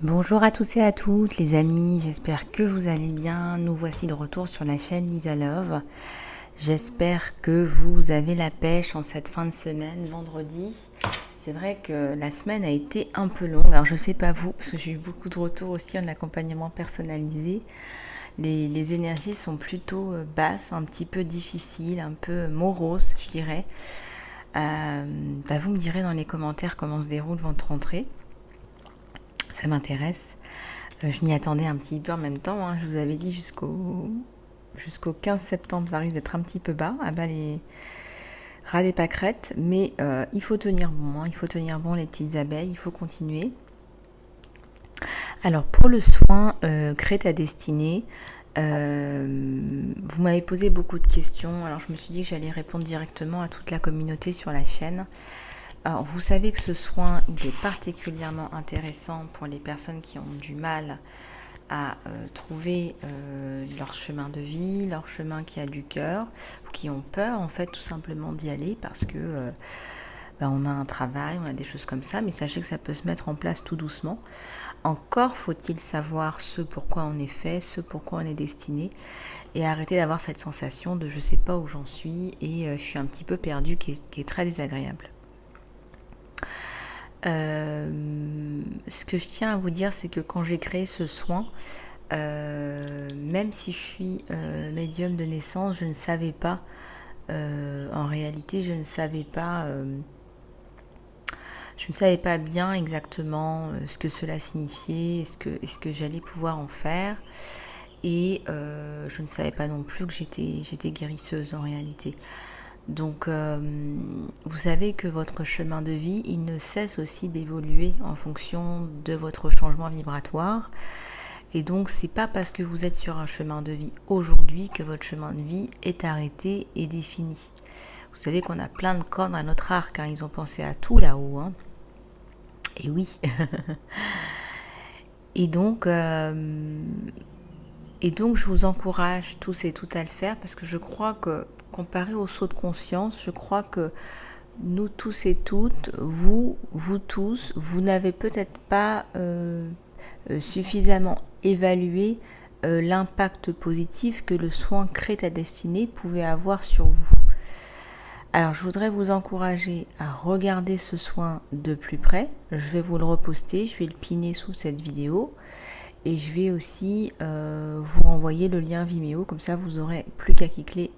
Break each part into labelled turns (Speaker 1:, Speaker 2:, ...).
Speaker 1: Bonjour à tous et à toutes les amis, j'espère que vous allez bien. Nous voici de retour sur la chaîne Lisa Love. J'espère que vous avez la pêche en cette fin de semaine, vendredi. C'est vrai que la semaine a été un peu longue, alors je sais pas vous, parce que j'ai eu beaucoup de retours aussi en accompagnement personnalisé. Les énergies sont plutôt basses, un petit peu difficiles, un peu moroses, je dirais. Vous me direz dans les commentaires comment se déroule votre rentrée. Ça m'intéresse. Je m'y attendais un petit peu en même temps. Je vous avais dit jusqu'au 15 septembre, ça risque d'être un petit peu bas. À bas les rats des pâquerettes. Mais il faut tenir bon. Il faut tenir bon les petites abeilles. Il faut continuer. Alors pour le soin, crée ta destinée. Vous m'avez posé beaucoup de questions. Alors je me suis dit que j'allais répondre directement à toute la communauté sur la chaîne. Alors, vous savez que ce soin, il est particulièrement intéressant pour les personnes qui ont du mal à trouver leur chemin de vie, leur chemin qui a du cœur, ou qui ont peur en fait tout simplement d'y aller parce que on a un travail, on a des choses comme ça, mais sachez que ça peut se mettre en place tout doucement. Encore faut-il savoir ce pourquoi on est fait, ce pourquoi on est destiné, et arrêter d'avoir cette sensation de je sais pas où j'en suis et je suis un petit peu perdu qui est très désagréable. Ce que je tiens à vous dire, c'est que quand j'ai créé ce soin, même si je suis médium de naissance, je ne savais pas, en réalité, je ne savais pas bien exactement ce que cela signifiait, est-ce que j'allais pouvoir en faire, et je ne savais pas non plus que j'étais guérisseuse en réalité. Donc, vous savez que votre chemin de vie, il ne cesse aussi d'évoluer en fonction de votre changement vibratoire. Et donc, c'est pas parce que vous êtes sur un chemin de vie aujourd'hui que votre chemin de vie est arrêté et défini. Vous savez qu'on a plein de cordes à notre arc, ils ont pensé à tout là-haut. Et oui. Et donc, je vous encourage tous et toutes à le faire parce que je crois que comparé au saut de conscience, je crois que nous tous et toutes, vous tous, vous n'avez peut-être pas suffisamment évalué l'impact positif que le soin crée ta destinée pouvait avoir sur vous. Alors je voudrais vous encourager à regarder ce soin de plus près. Je vais vous le reposter, je vais le piner sous cette vidéo. Et je vais aussi vous renvoyer le lien Vimeo, comme ça vous aurez plus qu'à cliquer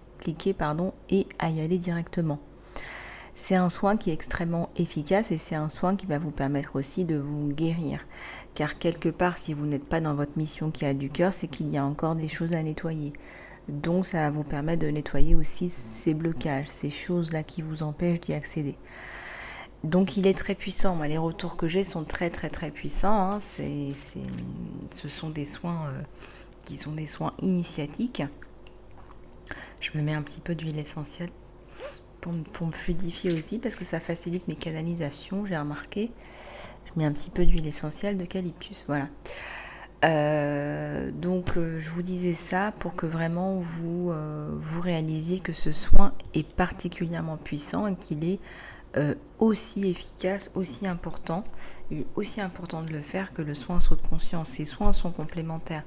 Speaker 1: et à y aller directement. C'est un soin qui est extrêmement efficace et c'est un soin qui va vous permettre aussi de vous guérir. Car quelque part, si vous n'êtes pas dans votre mission qui a du cœur, c'est qu'il y a encore des choses à nettoyer. Donc ça va vous permettre de nettoyer aussi ces blocages, ces choses-là qui vous empêchent d'y accéder. Donc il est très puissant. Moi, les retours que j'ai sont très très très puissants. Ce sont des soins qui sont des soins initiatiques. Je me mets un petit peu d'huile essentielle pour me fluidifier aussi parce que ça facilite mes canalisations, j'ai remarqué. Je mets un petit peu d'huile essentielle d'eucalyptus, voilà. Je vous disais ça pour que vraiment vous réalisiez que ce soin est particulièrement puissant et qu'il est aussi efficace, aussi important. Il est aussi important de le faire que le soin saut de conscience. Ces soins sont complémentaires.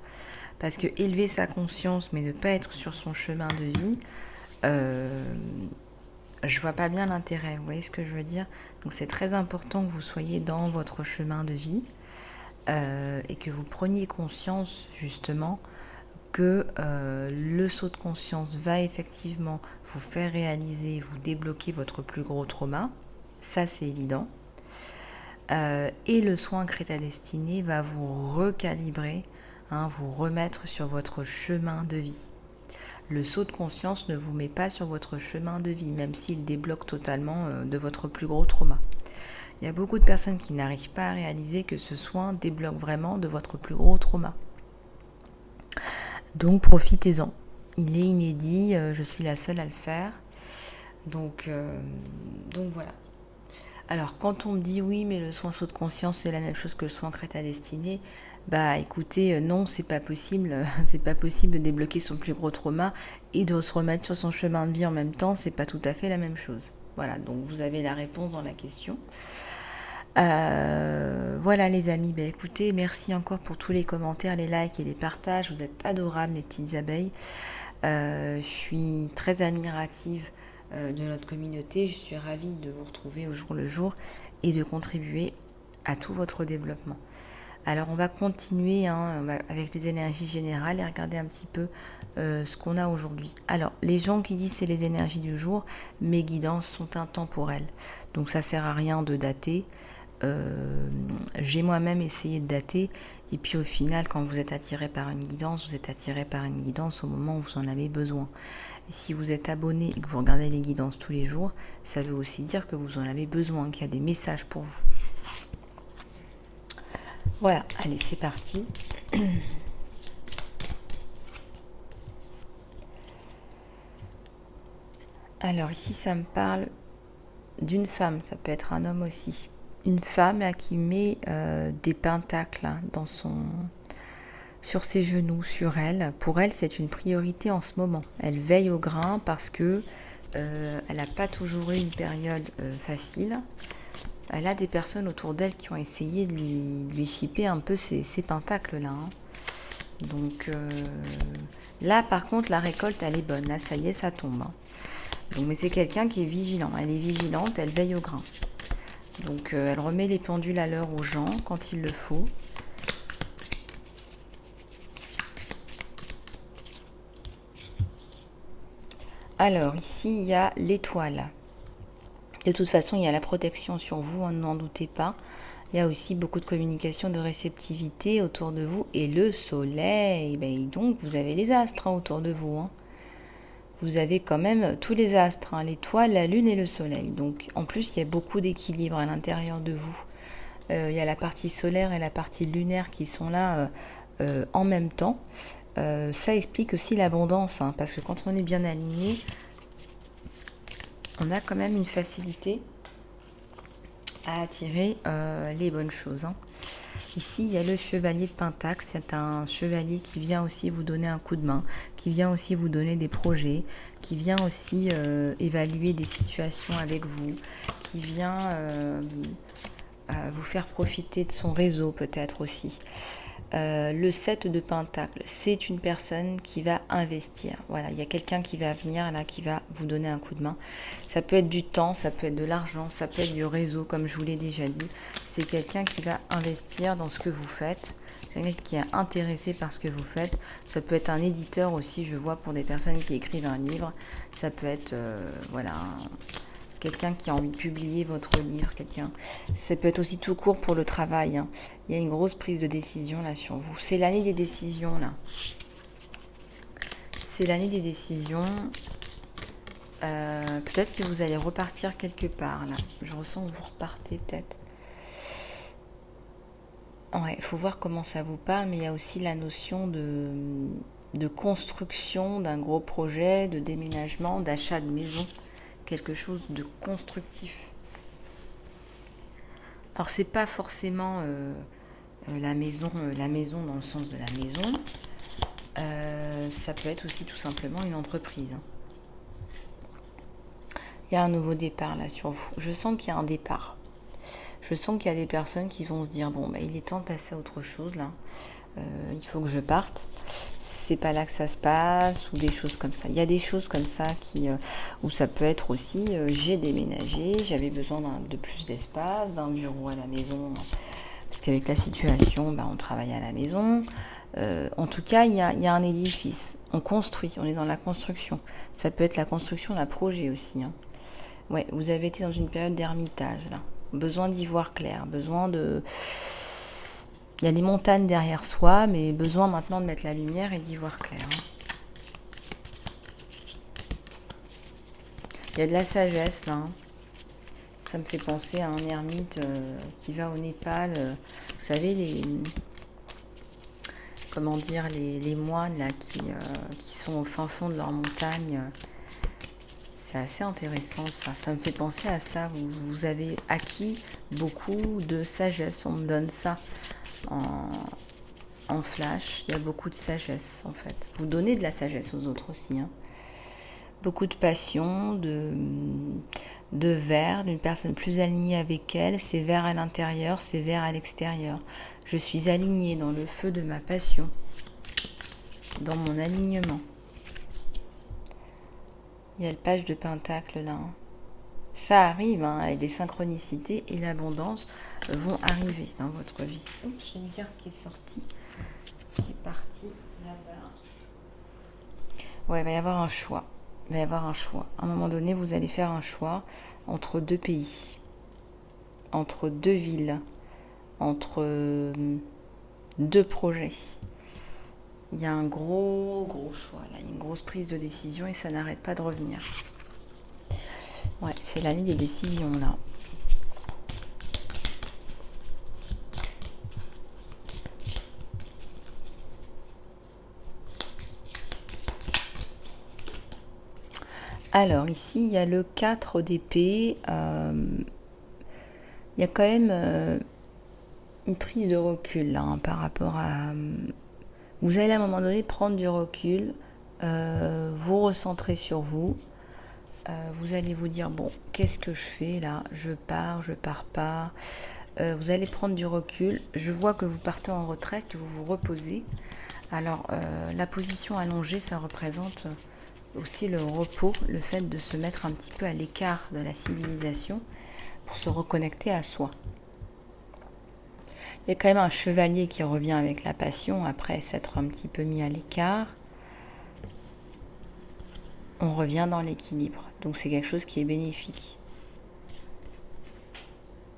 Speaker 1: Parce que élever sa conscience, mais ne pas être sur son chemin de vie, je vois pas bien l'intérêt. Vous voyez ce que je veux dire? Donc c'est très important que vous soyez dans votre chemin de vie et que vous preniez conscience justement que le saut de conscience va effectivement vous faire réaliser, vous débloquer votre plus gros trauma, ça c'est évident. Et le soin crée ta destinée va vous recalibrer, vous remettre sur votre chemin de vie. Le saut de conscience ne vous met pas sur votre chemin de vie, même s'il débloque totalement de votre plus gros trauma. Il y a beaucoup de personnes qui n'arrivent pas à réaliser que ce soin débloque vraiment de votre plus gros trauma. Donc profitez-en. Il est inédit, je suis la seule à le faire. Donc voilà. Alors quand on me dit oui mais le soin saut de conscience c'est la même chose que le soin crée ta destinée, écoutez, non c'est pas possible. C'est pas possible de débloquer son plus gros trauma et de se remettre sur son chemin de vie en même temps, c'est pas tout à fait la même chose. Voilà, donc vous avez la réponse dans la question. Voilà les amis, écoutez, merci encore pour tous les commentaires, les likes et les partages. Vous êtes adorables les petites abeilles. Je suis très admirative de notre communauté. Je suis ravie de vous retrouver au jour le jour et de contribuer à tout votre développement. Alors on va continuer avec les énergies générales et regarder un petit peu ce qu'on a aujourd'hui. Alors les gens qui disent c'est les énergies du jour, mes guidances sont intemporelles. Donc ça sert à rien de dater. J'ai moi-même essayé de dater et puis au final quand vous êtes attiré par une guidance, vous êtes attiré par une guidance au moment où vous en avez besoin. Et si vous êtes abonné et que vous regardez les guidances tous les jours, ça veut aussi dire que vous en avez besoin, qu'il y a des messages pour vous. Voilà, allez c'est parti. Alors ici ça me parle d'une femme, ça peut être un homme aussi. Une femme là, qui met des pentacles là, sur ses genoux, sur elle. Pour elle, c'est une priorité en ce moment. Elle veille au grain parce que elle n'a pas toujours eu une période facile. Elle a des personnes autour d'elle qui ont essayé de lui chipper un peu ces pentacles là. Donc là, par contre, la récolte, elle est bonne. Là, ça y est, ça tombe. Donc, mais c'est quelqu'un qui est vigilant. Elle est vigilante, elle veille au grain. Donc elle remet les pendules à l'heure aux gens quand il le faut. Alors ici il y a l'étoile. De toute façon il y a la protection sur vous, n'en doutez pas. Il y a aussi beaucoup de communication, de réceptivité autour de vous. Et le soleil, donc vous avez les astres autour de vous. Vous avez quand même tous les astres, l'étoile, la lune et le soleil. Donc en plus il y a beaucoup d'équilibre à l'intérieur de vous. Il y a la partie solaire et la partie lunaire qui sont là en même temps. Ça explique aussi l'abondance, parce que quand on est bien aligné, on a quand même une facilité à attirer les bonnes choses. Ici, il y a le chevalier de Pentacle. C'est un chevalier qui vient aussi vous donner un coup de main, qui vient aussi vous donner des projets, qui vient aussi évaluer des situations avec vous, qui vient vous faire profiter de son réseau peut-être aussi. Le 7 de Pentacle, c'est une personne qui va investir. Voilà, il y a quelqu'un qui va venir là, qui va vous donner un coup de main. Ça peut être du temps, ça peut être de l'argent, ça peut être du réseau, comme je vous l'ai déjà dit. C'est quelqu'un qui va investir dans ce que vous faites. C'est quelqu'un qui est intéressé par ce que vous faites. Ça peut être un éditeur aussi, je vois, pour des personnes qui écrivent un livre. Ça peut être, quelqu'un qui a envie de publier votre livre, ça peut être aussi tout court pour le travail. Il y a une grosse prise de décision là sur vous. C'est l'année des décisions là. C'est l'année des décisions. Peut-être que vous allez repartir quelque part là. Je ressens que vous repartez peut-être. Ouais, il faut voir comment ça vous parle, mais il y a aussi la notion de construction d'un gros projet, de déménagement, d'achat de maison. Quelque chose de constructif. Alors c'est pas forcément la maison dans le sens de la maison. Ça peut être aussi tout simplement une entreprise. Il y a un nouveau départ là sur vous. Je sens qu'il y a un départ. Je sens qu'il y a des personnes qui vont se dire bon il est temps de passer à autre chose là. Il faut que je parte. C'est pas là que ça se passe ou des choses comme ça. Il y a des choses comme ça où ça peut être aussi j'ai déménagé, j'avais besoin de plus d'espace, d'un bureau à la maison parce qu'avec la situation on travaille à la maison. En tout cas il y a un édifice, on construit, on est dans la construction. Ça peut être la construction d'un projet aussi. Ouais, vous avez été dans une période d'ermitage là, besoin d'y voir clair, besoin de... Il y a les montagnes derrière soi, mais besoin maintenant de mettre la lumière et d'y voir clair. Il y a de la sagesse là. Ça me fait penser à un ermite qui va au Népal. Vous savez, les moines là qui sont au fin fond de leur montagne. C'est assez intéressant ça. Ça me fait penser à ça. Vous avez acquis beaucoup de sagesse. On me donne ça. En flash, il y a beaucoup de sagesse en fait. Vous donnez de la sagesse aux autres aussi. beaucoup de passion, de vert, d'une personne plus alignée avec elle. C'est vert à l'intérieur, c'est vert à l'extérieur. Je suis alignée dans le feu de ma passion, dans mon alignement. Il y a le page de pentacle là. Ça arrive, hein, et les synchronicités et l'abondance vont arriver dans votre vie. Oups, j'ai une carte qui est sortie, qui est partie là-bas. Ouais, il va y avoir un choix. Il va y avoir un choix. À un moment donné, vous allez faire un choix entre deux pays, entre deux villes, entre deux projets. Il y a un gros choix là, une grosse prise de décision et ça n'arrête pas de revenir. Ouais, c'est l'année des décisions là. Alors ici, il y a le 4 d'épée. Il y a quand même une prise de recul là, hein, par rapport à... Vous allez à un moment donné prendre du recul, vous recentrer sur vous. Vous allez vous dire, bon, qu'est-ce que je fais là? Je pars pas. Vous allez prendre du recul. Je vois que vous partez en retraite, que vous vous reposez. Alors, la position allongée, ça représente aussi le repos, le fait de se mettre un petit peu à l'écart de la civilisation pour se reconnecter à soi. Il y a quand même un chevalier qui revient avec la passion après s'être un petit peu mis à l'écart. On revient dans l'équilibre. Donc c'est quelque chose qui est bénéfique.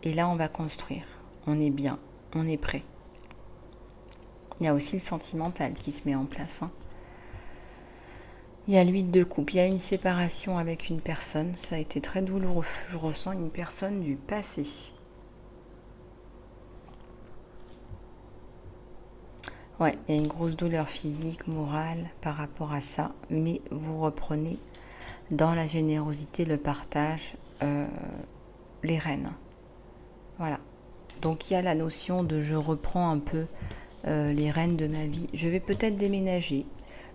Speaker 1: Et là, on va construire. On est bien, on est prêt. Il y a aussi le sentimental qui se met en place. Hein. Il y a l'huile de coupe. Il y a une séparation avec une personne. Ça a été très douloureux. Je ressens une personne du passé. Ouais, il y a une grosse douleur physique, morale par rapport à ça. Mais vous reprenez dans la générosité, le partage, les rênes. Voilà. Donc il y a la notion de je reprends un peu les rênes de ma vie. Je vais peut-être déménager.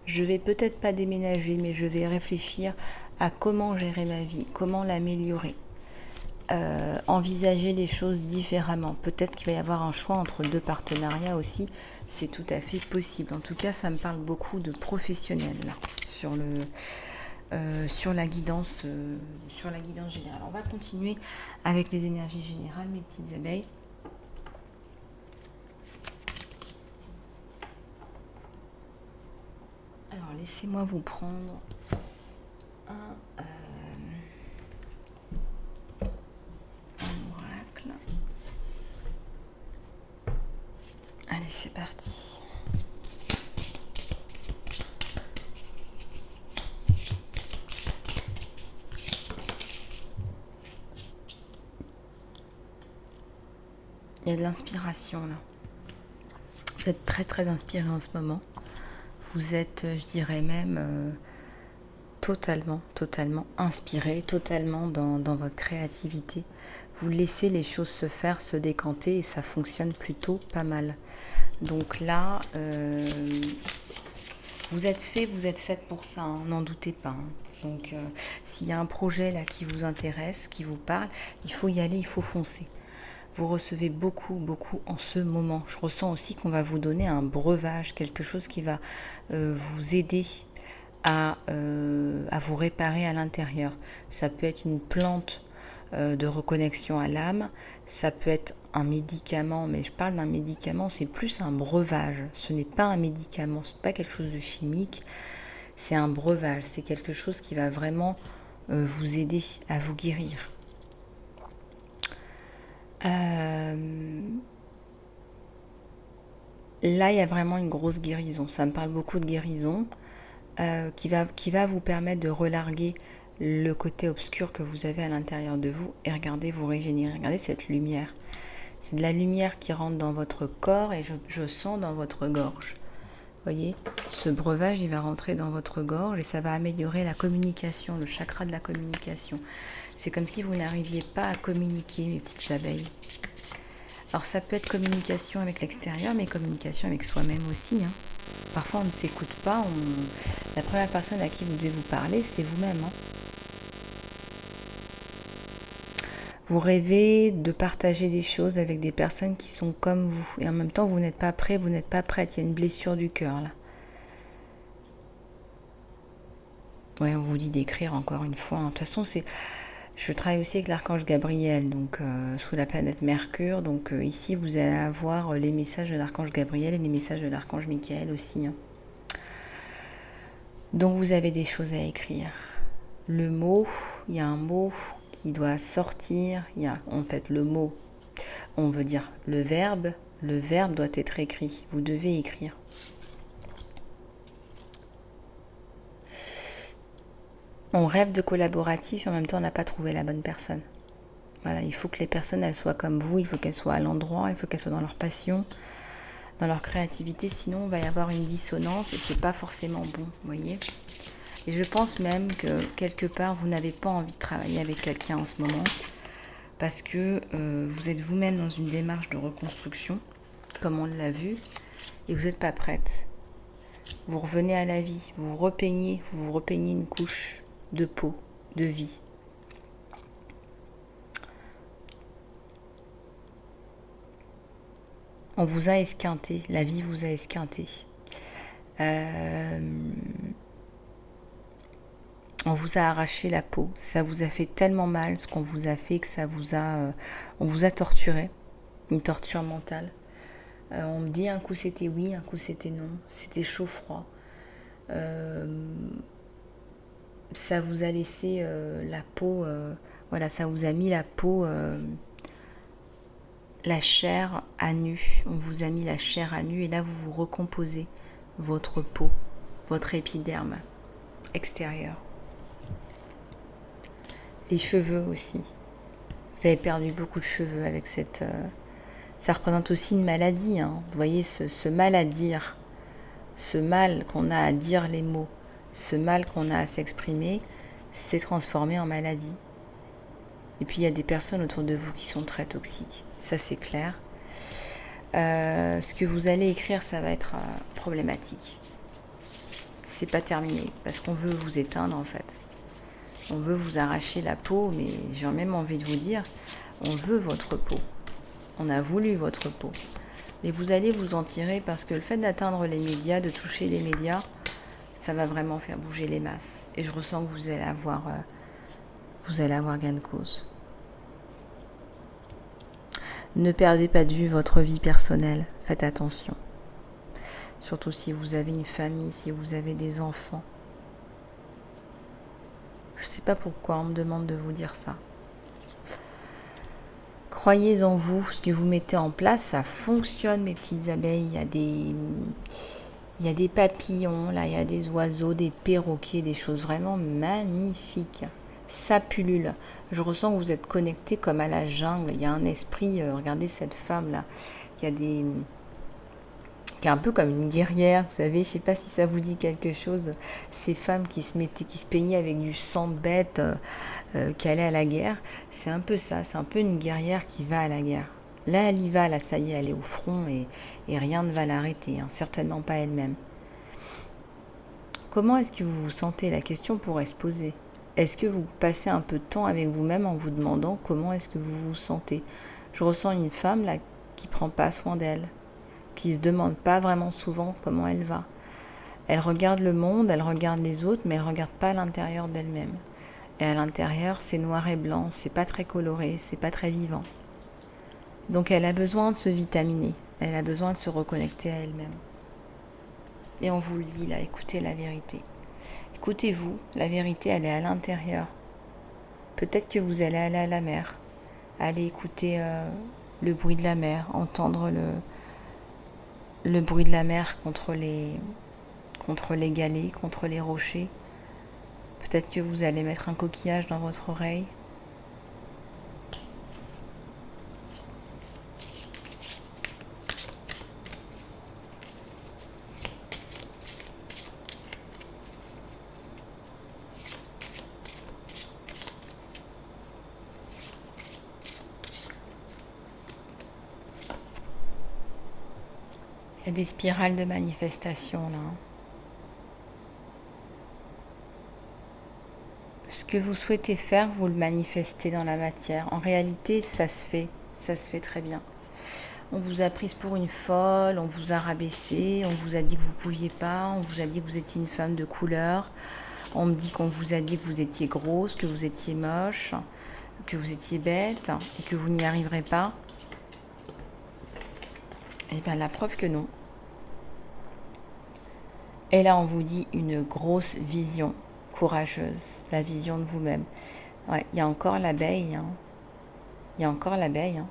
Speaker 1: Je vais peut-être pas déménager, mais je vais réfléchir à comment gérer ma vie, comment l'améliorer. Envisager les choses différemment. Peut-être qu'il va y avoir un choix entre deux partenariats aussi. C'est tout à fait possible. En tout cas, ça me parle beaucoup de professionnels là, sur la guidance générale. On va continuer avec les énergies générales, mes petites abeilles. Alors, laissez-moi vous prendre un oracle. Allez, c'est parti. Il y a de l'inspiration là. Vous êtes très très inspiré en ce moment. Vous êtes, je dirais même, totalement inspiré, totalement dans votre créativité. Vous laissez les choses se faire, se décanter et ça fonctionne plutôt pas mal. Donc là, vous êtes faite pour ça, hein, n'en doutez pas. Hein. Donc s'il y a un projet là qui vous intéresse, qui vous parle, il faut y aller, il faut foncer. Vous recevez beaucoup en ce moment. Je ressens aussi qu'on va vous donner un breuvage, quelque chose qui va vous aider à vous réparer à l'intérieur. Ça peut être une plante de reconnexion à l'âme, ça peut être un médicament, mais je parle d'un médicament, c'est plus un breuvage. Ce n'est pas un médicament, ce n'est pas quelque chose de chimique, c'est un breuvage, c'est quelque chose qui va vraiment vous aider à vous guérir. Là, il y a vraiment une grosse guérison. Ça me parle beaucoup de guérison qui va vous permettre de relarguer le côté obscur que vous avez à l'intérieur de vous et regardez, vous régénérer. Regardez cette lumière. C'est de la lumière qui rentre dans votre corps et je sens dans votre gorge. Vous voyez, ce breuvage, il va rentrer dans votre gorge et ça va améliorer la communication, le chakra de la communication. C'est comme si vous n'arriviez pas à communiquer, mes petites abeilles. Alors ça peut être communication avec l'extérieur, mais communication avec soi-même aussi. Hein. Parfois, on ne s'écoute pas. La première personne à qui vous devez vous parler, c'est vous-même. Vous rêvez de partager des choses avec des personnes qui sont comme vous. Et en même temps, vous n'êtes pas prêt, vous n'êtes pas prête. Il y a une blessure du cœur, là. Ouais, on vous dit d'écrire encore une fois. De toute façon, je travaille aussi avec l'archange Gabriel, donc sous la planète Mercure. Donc ici, vous allez avoir les messages de l'archange Gabriel et les messages de l'archange Michael aussi. Donc vous avez des choses à écrire. Le mot, il y a un mot qui doit sortir. Il y a en fait le mot, on veut dire le verbe doit être écrit. Vous devez écrire. On rêve de collaboratif et en même temps on n'a pas trouvé la bonne personne. Voilà, il faut que les personnes elles soient comme vous, il faut qu'elles soient à l'endroit, il faut qu'elles soient dans leur passion, dans leur créativité, sinon il va y avoir une dissonance et c'est pas forcément bon, vous voyez. Et je pense même que quelque part vous n'avez pas envie de travailler avec quelqu'un en ce moment parce que vous êtes vous-même dans une démarche de reconstruction, comme on l'a vu, et vous n'êtes pas prête. Vous revenez à la vie, vous vous repeignez une couche de peau, de vie. On vous a esquinté, la vie vous a esquinté. On vous a arraché la peau, ça vous a fait tellement mal ce qu'on vous a fait que on vous a torturé, une torture mentale. On me dit un coup c'était oui, un coup c'était non, c'était chaud-froid. Ça vous a laissé la peau, voilà, ça vous a mis la peau, la chair à nu. On vous a mis la chair à nu et là vous vous recomposez votre peau, votre épiderme extérieur. Les cheveux aussi. Vous avez perdu beaucoup de cheveux avec cette... ça représente aussi une maladie. Vous voyez, ce mal à dire, ce mal qu'on a à dire les mots, ce mal qu'on a à s'exprimer, s'est transformé en maladie. Et puis il y a des personnes autour de vous qui sont très toxiques. Ça c'est clair. Ce que vous allez écrire, ça va être problématique. C'est pas terminé, parce qu'on veut vous éteindre en fait. On veut vous arracher la peau, mais j'ai même envie de vous dire, on veut votre peau. On a voulu votre peau. Mais vous allez vous en tirer parce que le fait d'atteindre les médias, de toucher les médias, ça va vraiment faire bouger les masses. Et je ressens que vous allez avoir gain de cause. Ne perdez pas de vue votre vie personnelle. Faites attention. Surtout si vous avez une famille, si vous avez des enfants. Je ne sais pas pourquoi on me demande de vous dire ça. Croyez en vous, ce que vous mettez en place, ça fonctionne mes petites abeilles. Il y a des papillons, là, il y a des oiseaux, des perroquets, des choses vraiment magnifiques. Ça pullule. Je ressens que vous êtes connectés comme à la jungle. Il y a un esprit, regardez cette femme là, qui est un peu comme une guerrière, vous savez, je sais pas si ça vous dit quelque chose, ces femmes qui se peignaient avec du sang de bête, qui allaient à la guerre, c'est un peu ça, c'est un peu une guerrière qui va à la guerre. Là, elle y va, là, ça y est, elle est au front et rien ne va l'arrêter, certainement pas elle-même. Comment est-ce que vous vous sentez? La question pourrait se poser. Est-ce que vous passez un peu de temps avec vous-même en vous demandant comment est-ce que vous vous sentez? Je ressens une femme là qui prend pas soin d'elle, qui se demande pas vraiment souvent comment elle va. Elle regarde le monde, elle regarde les autres, mais elle regarde pas l'intérieur d'elle-même. Et à l'intérieur, c'est noir et blanc, c'est pas très coloré, c'est pas très vivant. Donc elle a besoin de se vitaminer, elle a besoin de se reconnecter à elle-même. Et on vous le dit là, écoutez la vérité. Écoutez-vous, la vérité elle est à l'intérieur. Peut-être que vous allez aller à la mer, aller écouter le bruit de la mer, entendre le bruit de la mer contre les galets, contre les rochers. Peut-être que vous allez mettre un coquillage dans votre oreille. Il y a des spirales de manifestation là. Ce que vous souhaitez faire, vous le manifestez dans la matière. En réalité, ça se fait très bien. On vous a prise pour une folle, on vous a rabaissé, on vous a dit que vous ne pouviez pas, on vous a dit que vous étiez une femme de couleur, on me dit qu'on vous a dit que vous étiez grosse, que vous étiez moche, que vous étiez bête et que vous n'y arriverez pas. Eh bien, la preuve que non. Et là, on vous dit une grosse vision courageuse, la vision de vous-même. Ouais, il y a encore l'abeille. Hein. Il y a encore l'abeille. Hein.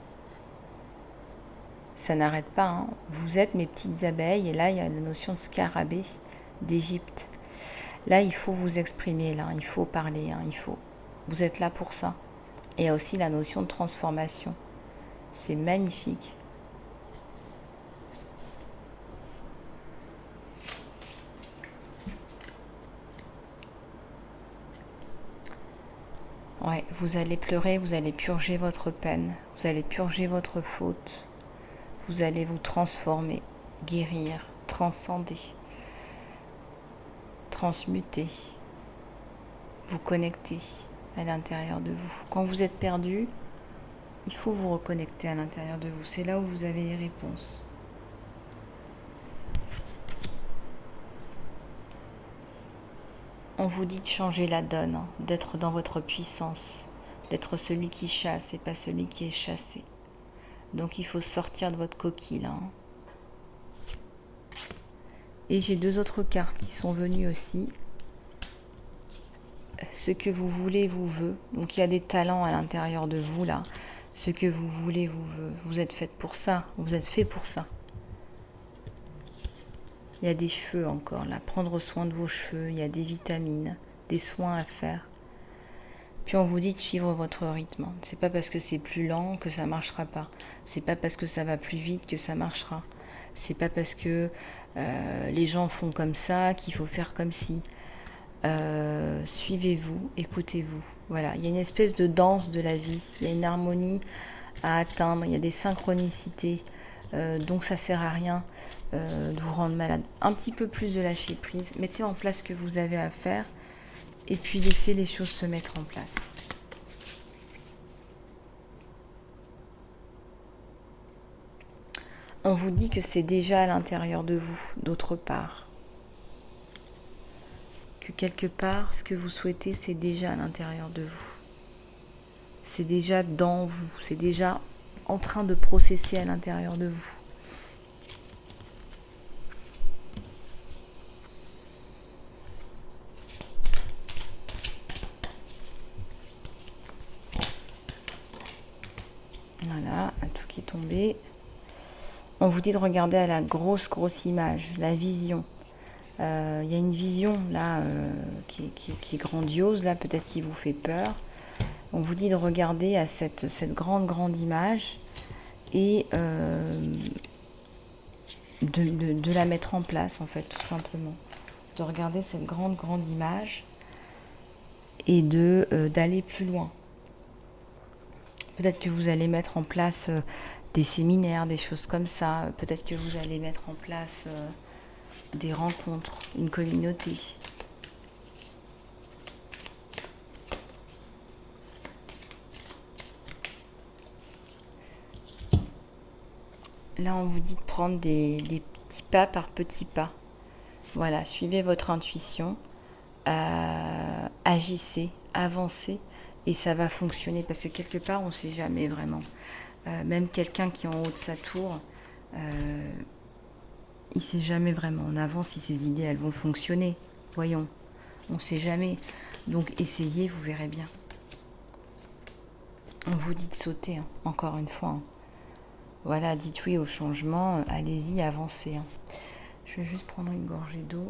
Speaker 1: Ça n'arrête pas. Hein. Vous êtes mes petites abeilles. Et là, il y a la notion de scarabée d'Égypte. Là, il faut vous exprimer. Là, il faut parler. Hein. Il faut. Vous êtes là pour ça. Et il y a aussi la notion de transformation. C'est magnifique. Ouais, vous allez pleurer, vous allez purger votre peine, vous allez purger votre faute, vous allez vous transformer, guérir, transcender, transmuter, vous connecter à l'intérieur de vous. Quand vous êtes perdu, il faut vous reconnecter à l'intérieur de vous. C'est là où vous avez les réponses. On vous dit de changer la donne, hein, d'être dans votre puissance, d'être celui qui chasse et pas celui qui est chassé. Donc il faut sortir de votre coquille là. Hein. Et j'ai 2 autres cartes qui sont venues aussi. Ce que vous voulez vous veut. Donc il y a des talents à l'intérieur de vous là. Ce que vous voulez vous veut. Vous êtes faite pour ça. Vous êtes fait pour ça. Il y a des cheveux encore là. Prendre soin de vos cheveux. Il y a des vitamines, des soins à faire. Puis on vous dit de suivre votre rythme. C'est pas parce que c'est plus lent que ça marchera pas. C'est pas parce que ça va plus vite que ça marchera. C'est pas parce que les gens font comme ça qu'il faut faire comme si. Suivez-vous, écoutez-vous. Voilà, il y a une espèce de danse de la vie. Il y a une harmonie à atteindre. Il y a des synchronicités. Donc ça sert à rien de vous rendre malade. Un petit peu plus de lâcher prise. Mettez en place ce que vous avez à faire. Et puis laissez les choses se mettre en place. On vous dit que c'est déjà à l'intérieur de vous, d'autre part. Que quelque part, ce que vous souhaitez, c'est déjà à l'intérieur de vous. C'est déjà dans vous. C'est déjà en train de processer à l'intérieur de vous. Voilà, un tout qui est tombé. On vous dit de regarder à la grosse image, la vision. Il y a une vision là qui est grandiose, là peut-être qui vous fait peur. On vous dit de regarder à cette grande image et de la mettre en place en fait, tout simplement. De regarder cette grande image et d'aller plus loin. Peut-être que vous allez mettre en place des séminaires, des choses comme ça. Peut-être que vous allez mettre en place des rencontres, une communauté. Là, on vous dit de prendre des petits pas par petits pas. Voilà, suivez votre intuition, agissez, avancez, et ça va fonctionner. Parce que quelque part, on ne sait jamais vraiment. Même quelqu'un qui est en haut de sa tour, il ne sait jamais vraiment. On avance si ses idées, elles vont fonctionner. Voyons, on ne sait jamais. Donc, essayez, vous verrez bien. On vous dit de sauter, hein, encore une fois. Hein. Voilà, dites oui au changement, allez-y, avancez. Hein. Je vais juste prendre une gorgée d'eau.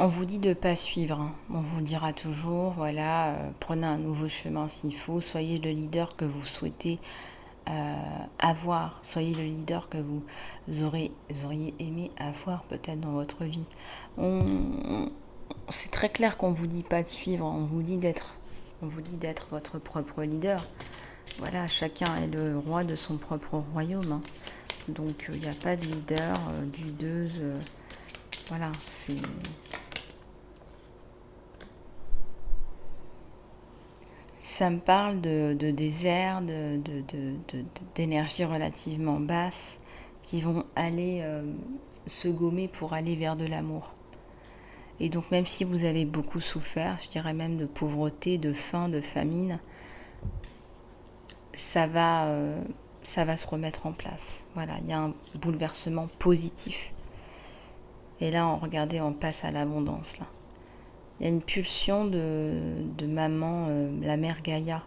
Speaker 1: On vous dit de ne pas suivre, hein. On vous dira toujours, voilà, prenez un nouveau chemin s'il faut, soyez le leader que vous souhaitez avoir, soyez le leader que vous auriez aimé avoir peut-être dans votre vie. C'est très clair qu'on ne vous dit pas de suivre, on vous dit d'être votre propre leader. Voilà, chacun est le roi de son propre royaume, hein. Donc il n'y a pas de leader, guideuse, voilà, c'est... Ça me parle de désert, d'énergie relativement basse qui vont aller se gommer pour aller vers de l'amour. Et donc même si vous avez beaucoup souffert, je dirais même de pauvreté, de faim, de famine, ça va se remettre en place. Voilà, il y a un bouleversement positif. Et là, regardez, on passe à l'abondance là. Il y a une pulsion de maman, la mère Gaïa,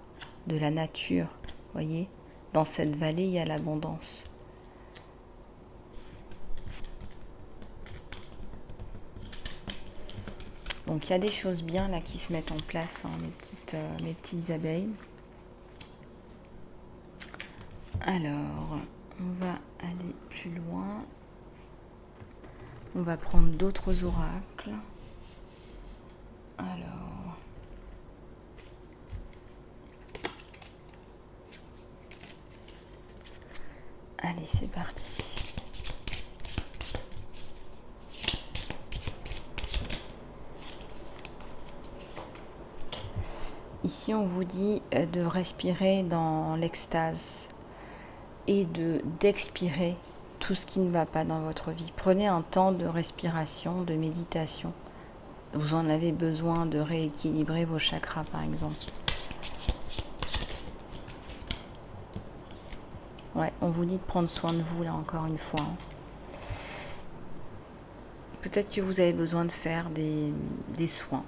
Speaker 1: de la nature, voyez. Dans cette vallée, il y a l'abondance. Donc il y a des choses bien là qui se mettent en place, hein, mes petites abeilles. Alors, on va aller plus loin. On va prendre d'autres oracles. Alors, allez, c'est parti. Ici, on vous dit de respirer dans l'extase et d'expirer tout ce qui ne va pas dans votre vie. Prenez un temps de respiration, de méditation. Vous en avez besoin de rééquilibrer vos chakras, par exemple. Ouais, on vous dit de prendre soin de vous, là, encore une fois. Peut-être que vous avez besoin de faire des soins,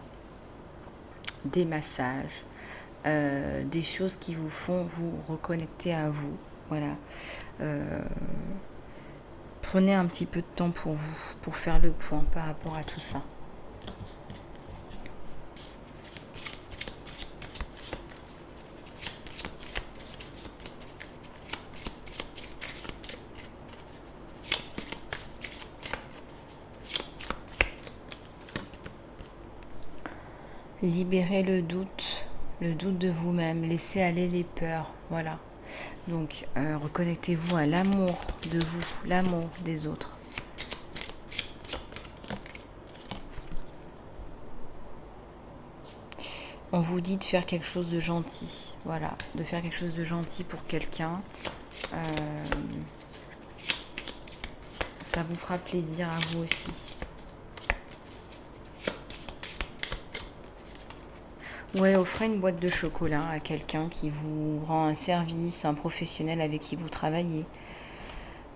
Speaker 1: des massages, des choses qui vous font vous reconnecter à vous. Voilà. Prenez un petit peu de temps pour vous, pour faire le point par rapport à tout ça. Libérez le doute de vous-même, laissez aller les peurs, voilà. Donc, reconnectez-vous à l'amour de vous, l'amour des autres. On vous dit de faire quelque chose de gentil, voilà, de faire quelque chose de gentil pour quelqu'un. Ça vous fera plaisir à vous aussi. Ouais, offrez une boîte de chocolat à quelqu'un qui vous rend un service, un professionnel avec qui vous travaillez.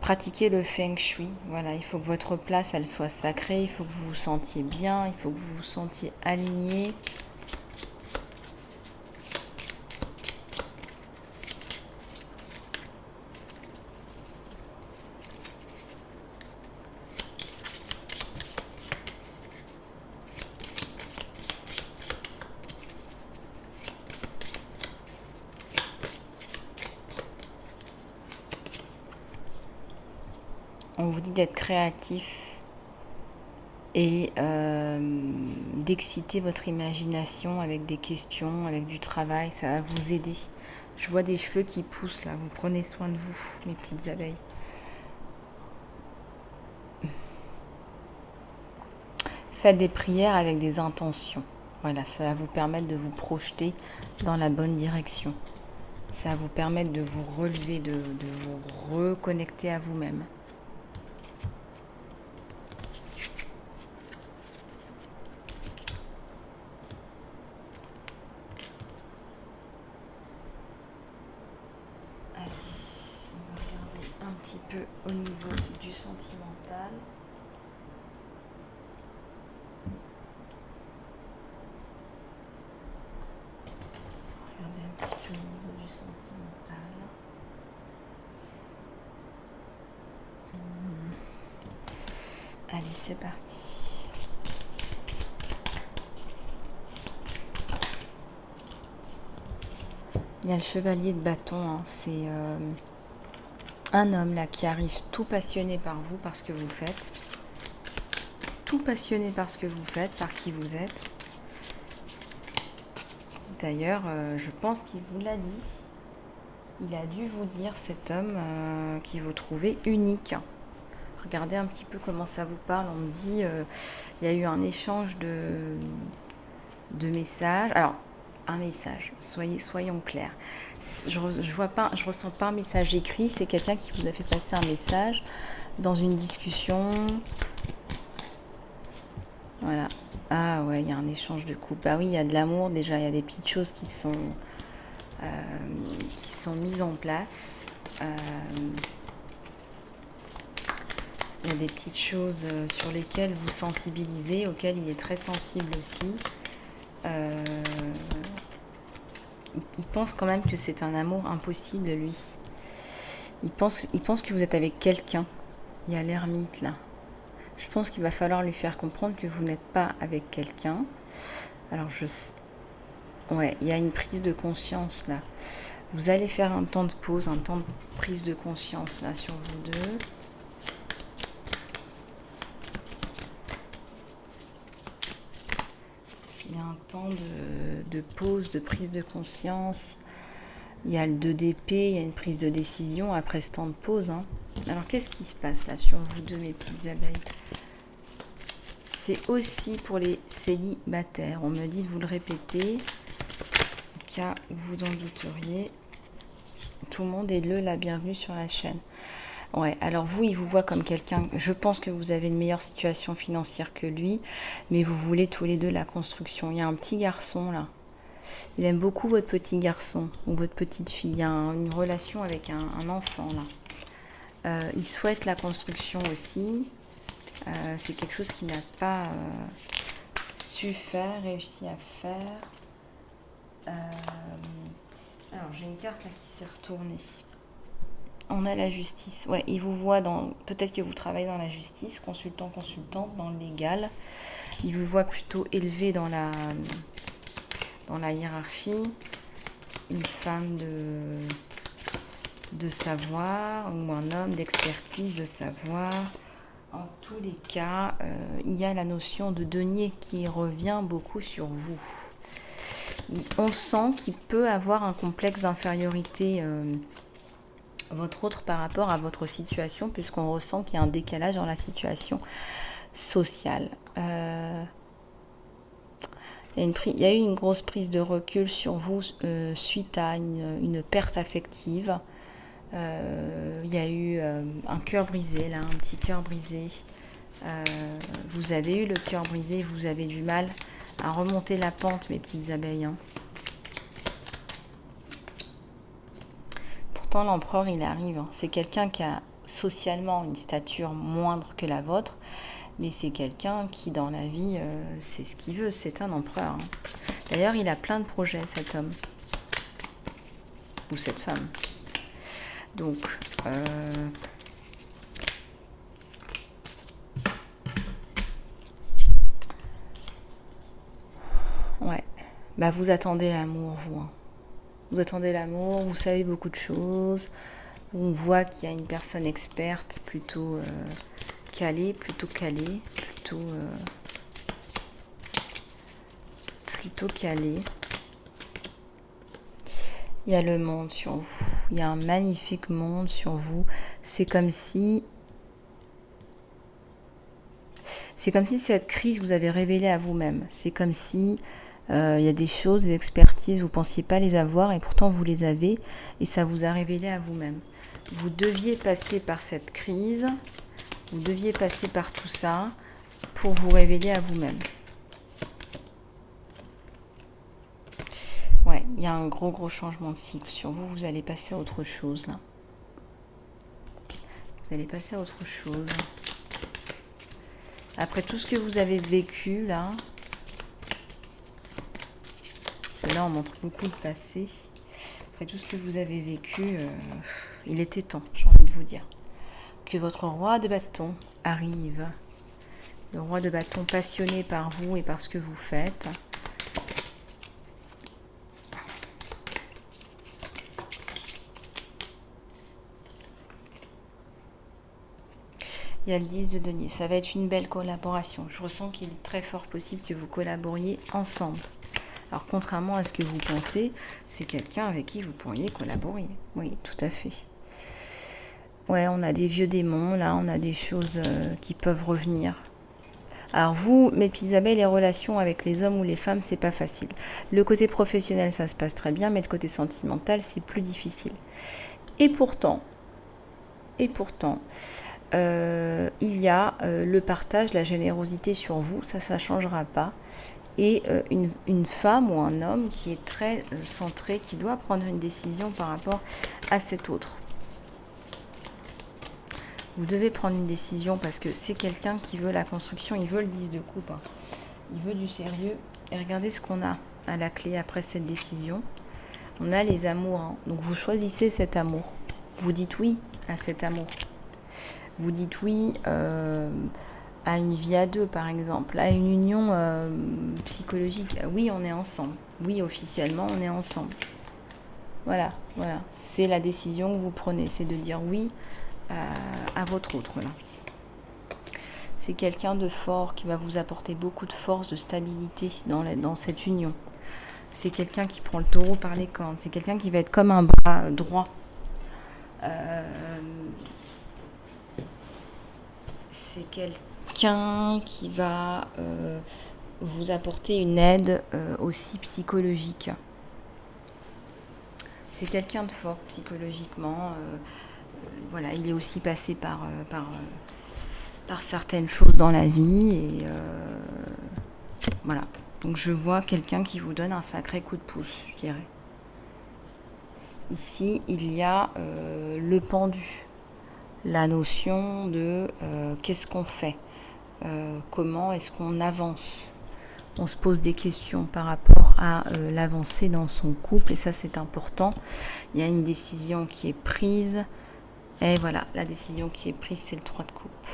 Speaker 1: Pratiquez le feng shui. Voilà, il faut que votre place, elle soit sacrée. Il faut que vous vous sentiez bien. Il faut que vous vous sentiez aligné. On vous dit d'être créatif et d'exciter votre imagination avec des questions, avec du travail. Ça va vous aider. Je vois des cheveux qui poussent là. Vous prenez soin de vous, mes petites abeilles. Faites des prières avec des intentions. Voilà, ça va vous permettre de vous projeter dans la bonne direction. Ça va vous permettre de vous relever, de vous reconnecter à vous-même. Allez, on va regarder un petit peu au niveau du sentimental. Regardez un petit peu au niveau du sentimental. Allez, c'est parti. Il y a le chevalier de bâton, hein. C'est un homme là qui arrive tout passionné par vous, par ce que vous faites. Tout passionné par ce que vous faites, par qui vous êtes. D'ailleurs, je pense qu'il vous l'a dit. Il a dû vous dire, cet homme, qu'il vous trouvait unique. Regardez un petit peu comment ça vous parle. On me dit, il y a eu un échange de messages. Alors, un message, soyons clairs. Je ressens pas un message écrit, c'est quelqu'un qui vous a fait passer un message dans une discussion. Voilà. Ah ouais, il y a un échange de couple. Bah oui, il y a de l'amour déjà, il y a des petites choses qui sont mises en place. Il y a des petites choses sur lesquelles vous sensibilisez, auxquelles il est très sensible aussi. Il pense quand même que c'est un amour impossible, lui. Il pense que vous êtes avec quelqu'un. Il y a l'ermite, là. Je pense qu'il va falloir lui faire comprendre que vous n'êtes pas avec quelqu'un. Alors, ouais, il y a une prise de conscience, là. Vous allez faire un temps de pause, un temps de prise de conscience, là, sur vous deux. Il y a un temps de pause, de prise de conscience. Il y a le 2 d'épée, il y a une prise de décision après ce temps de pause. Hein. Alors, qu'est-ce qui se passe là sur vous deux, mes petites abeilles? C'est aussi pour les célibataires. On me dit de vous le répéter, au cas où vous en douteriez. Tout le monde est la bienvenue sur la chaîne. Ouais, alors vous, il vous voit comme quelqu'un, je pense que vous avez une meilleure situation financière que lui, mais vous voulez tous les deux la construction. Il y a un petit garçon là, il aime beaucoup votre petit garçon ou votre petite fille, il y a une relation avec un enfant là. Il souhaite la construction aussi, c'est quelque chose qu'il n'a pas réussi à faire. Alors j'ai une carte là qui s'est retournée. On a la justice. Ouais, il vous voit dans... Peut-être que vous travaillez dans la justice, consultante, dans le légal. Il vous voit plutôt élevé dans la hiérarchie. Une femme de savoir, ou un homme d'expertise, de savoir. En tous les cas, il y a la notion de denier qui revient beaucoup sur vous. On sent qu'il peut avoir un complexe d'infériorité... votre autre par rapport à votre situation, puisqu'on ressent qu'il y a un décalage dans la situation sociale. Il y a eu une grosse prise de recul sur vous suite à une perte affective. Il y a eu un cœur brisé, là, un petit cœur brisé. Vous avez eu le cœur brisé, vous avez du mal à remonter la pente, mes petites abeilles. Hein. Pourtant, l'empereur, il arrive. C'est quelqu'un qui a socialement une stature moindre que la vôtre, mais c'est quelqu'un qui, dans la vie, c'est ce qu'il veut. C'est un empereur. Hein. D'ailleurs, il a plein de projets, cet homme. Ou cette femme. Donc, ouais. Bah, vous attendez l'amour, vous. Hein. Vous attendez l'amour, vous savez beaucoup de choses. On voit qu'il y a une personne experte, plutôt calée, plutôt calée. Il y a le monde sur vous. Il y a un magnifique monde sur vous. C'est comme si cette crise vous avait révélé à vous-même. C'est comme si il y a des choses, des expertises, vous ne pensiez pas les avoir et pourtant vous les avez et ça vous a révélé à vous-même. Vous deviez passer par cette crise, vous deviez passer par tout ça pour vous révéler à vous-même. Ouais, il y a un gros changement de cycle sur vous, vous allez passer à autre chose là. Vous allez passer à autre chose. Après tout ce que vous avez vécu là, là on montre beaucoup le passé. Après tout ce que vous avez vécu, il était temps, j'ai envie de vous dire, que votre roi de bâton arrive. Le roi de bâton passionné par vous et par ce que vous faites. Il y a le 10 de denier. Ça va être une belle collaboration. Je ressens qu'il est très fort possible que vous collaboriez ensemble. Alors, contrairement à ce que vous pensez, c'est quelqu'un avec qui vous pourriez collaborer. Oui, tout à fait. Ouais, on a des vieux démons, là, on a des choses qui peuvent revenir. Alors vous, mes petites abeilles, les relations avec les hommes ou les femmes, c'est pas facile. Le côté professionnel, ça se passe très bien, mais le côté sentimental, c'est plus difficile. Et pourtant, il y a le partage, la générosité sur vous, ça ne changera pas. Et une femme ou un homme qui est très centré, qui doit prendre une décision par rapport à cet autre. Vous devez prendre une décision parce que c'est quelqu'un qui veut la construction, il veut le 10 de coupe, hein. Il veut du sérieux. Et regardez ce qu'on a à la clé après cette décision. On a les amours, hein. Donc vous choisissez cet amour. Vous dites oui à cet amour. Vous dites oui à une vie à deux, par exemple, à une union psychologique. Oui, on est ensemble. Oui, officiellement, on est ensemble. Voilà. C'est la décision que vous prenez, c'est de dire oui à votre autre, là. C'est quelqu'un de fort qui va vous apporter beaucoup de force, de stabilité dans cette union. C'est quelqu'un qui prend le taureau par les cornes. C'est quelqu'un qui va être comme un bras droit. C'est quelqu'un qui va vous apporter une aide aussi psychologique. C'est quelqu'un de fort psychologiquement. Voilà, il est aussi passé par certaines choses dans la vie. Et voilà. Donc je vois quelqu'un qui vous donne un sacré coup de pouce, je dirais. Ici, il y a le pendu. La notion de qu'est-ce qu'on fait, comment est-ce qu'on avance. On se pose des questions par rapport à l'avancée dans son couple et ça c'est important. Il y a une décision qui est prise et voilà, la décision qui est prise c'est le 3 de coupe.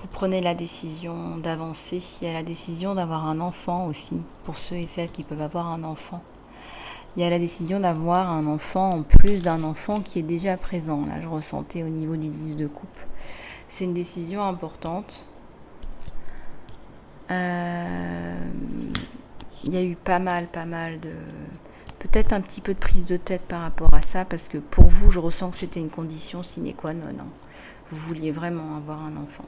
Speaker 1: Vous prenez la décision d'avancer, il y a la décision d'avoir un enfant aussi, pour ceux et celles qui peuvent avoir un enfant. Il y a la décision d'avoir un enfant en plus d'un enfant qui est déjà présent. Là, je ressentais au niveau du 10 de coupe. C'est une décision importante. Il y a eu pas mal de... Peut-être un petit peu de prise de tête par rapport à ça, parce que pour vous, je ressens que c'était une condition sine qua non. Vous vouliez vraiment avoir un enfant.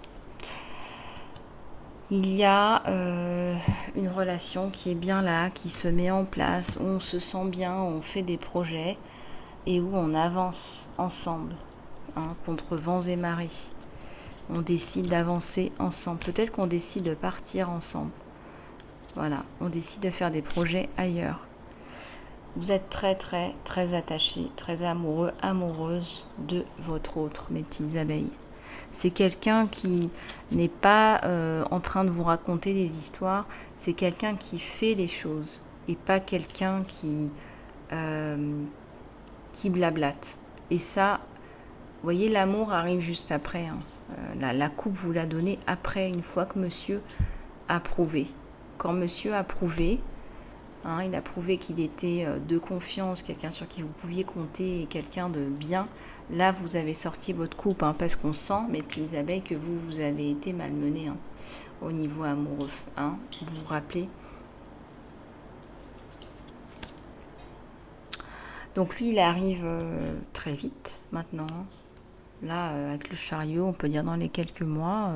Speaker 1: Il y a une relation qui est bien là, qui se met en place, où on se sent bien, où on fait des projets et où on avance ensemble, hein, contre vents et marées. On décide d'avancer ensemble. Peut-être qu'on décide de partir ensemble. Voilà, on décide de faire des projets ailleurs. Vous êtes très très très attachés, très amoureux, amoureuse de votre autre, mes petites abeilles. C'est quelqu'un qui n'est pas en train de vous raconter des histoires. C'est quelqu'un qui fait les choses et pas quelqu'un qui blablate. Et ça, vous voyez, l'amour arrive juste après. Hein. La coupe vous l'a donnée après, une fois que monsieur a prouvé. Quand monsieur a prouvé, hein, il a prouvé qu'il était de confiance, quelqu'un sur qui vous pouviez compter et quelqu'un de bien. Là, vous avez sorti votre coupe, hein, parce qu'on sent, mes petites abeilles, que vous avez été malmenés, hein, au niveau amoureux. Hein, vous vous rappelez? Donc lui, il arrive très vite maintenant. Là, avec le chariot, on peut dire dans les quelques mois.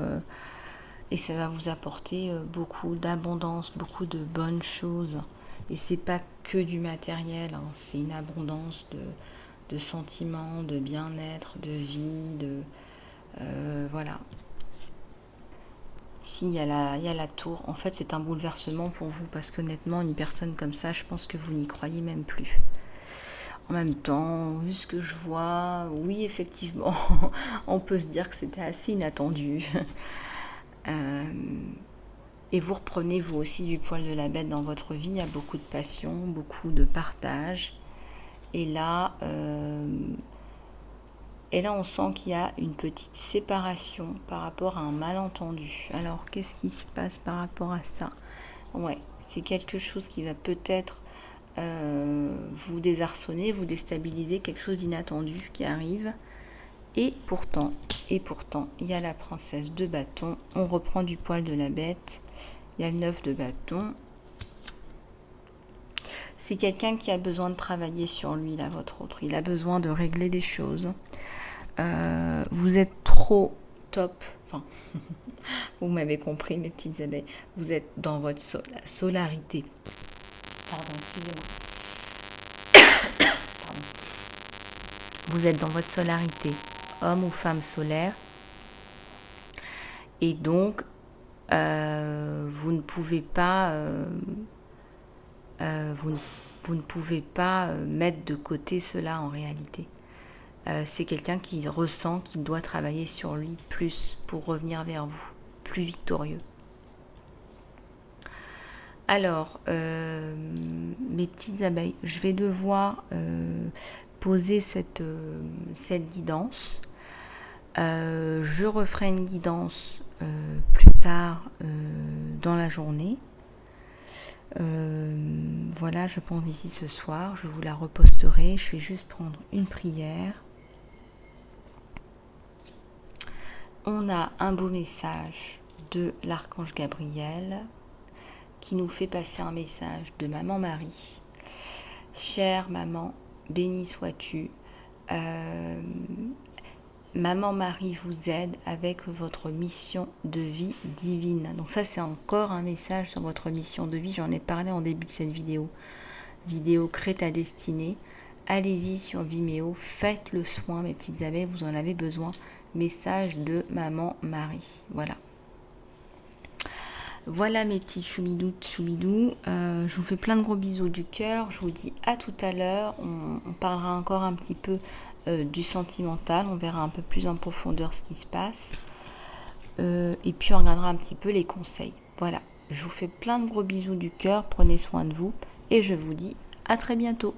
Speaker 1: Et ça va vous apporter beaucoup d'abondance, beaucoup de bonnes choses. Et c'est pas que du matériel, hein, c'est une abondance de sentiments, de bien-être, de vie, voilà. Ici, il y a la tour. En fait, c'est un bouleversement pour vous parce qu'honnêtement, une personne comme ça, je pense que vous n'y croyez même plus. En même temps, vu ce que je vois, oui, effectivement, on peut se dire que c'était assez inattendu. Et vous reprenez vous aussi du poil de la bête dans votre vie. Il y a beaucoup de passion, beaucoup de partage. Et là, on sent qu'il y a une petite séparation par rapport à un malentendu. Alors, qu'est-ce qui se passe par rapport à ça? Ouais, c'est quelque chose qui va peut-être vous désarçonner, vous déstabiliser, quelque chose d'inattendu qui arrive. Et pourtant, il y a la princesse de bâton. On reprend du poil de la bête. Il y a le 9 de bâton. C'est quelqu'un qui a besoin de travailler sur lui, là, votre autre. Il a besoin de régler des choses. Vous êtes trop top. Enfin, vous m'avez compris, mes petites abeilles. Vous êtes dans votre solarité. Pardon, excusez-moi. Pardon. Vous êtes dans votre solarité, homme ou femme solaire. Et donc, vous ne pouvez pas... vous ne pouvez pas mettre de côté cela en réalité. C'est quelqu'un qui ressent qu'il doit travailler sur lui plus pour revenir vers vous, plus victorieux. Alors, mes petites abeilles, je vais devoir poser cette guidance. Je referai une guidance plus tard dans la journée. Voilà, je pense d'ici ce soir, je vous la reposterai. Je vais juste prendre une prière. On a un beau message de l'archange Gabriel qui nous fait passer un message de Maman Marie. Chère maman, bénie sois-tu. Maman Marie vous aide avec votre mission de vie divine. Donc ça, c'est encore un message sur votre mission de vie. J'en ai parlé en début de cette vidéo. Vidéo Crée ta destinée. Allez-y sur Vimeo. Faites le soin, mes petites abeilles. Vous en avez besoin. Message de Maman Marie. Voilà. Voilà mes petits choubidous. Je vous fais plein de gros bisous du cœur. Je vous dis à tout à l'heure. On parlera encore un petit peu du sentimental. On verra un peu plus en profondeur ce qui se passe. Et puis on regardera un petit peu les conseils. Voilà. Je vous fais plein de gros bisous du cœur. Prenez soin de vous. Et je vous dis à très bientôt.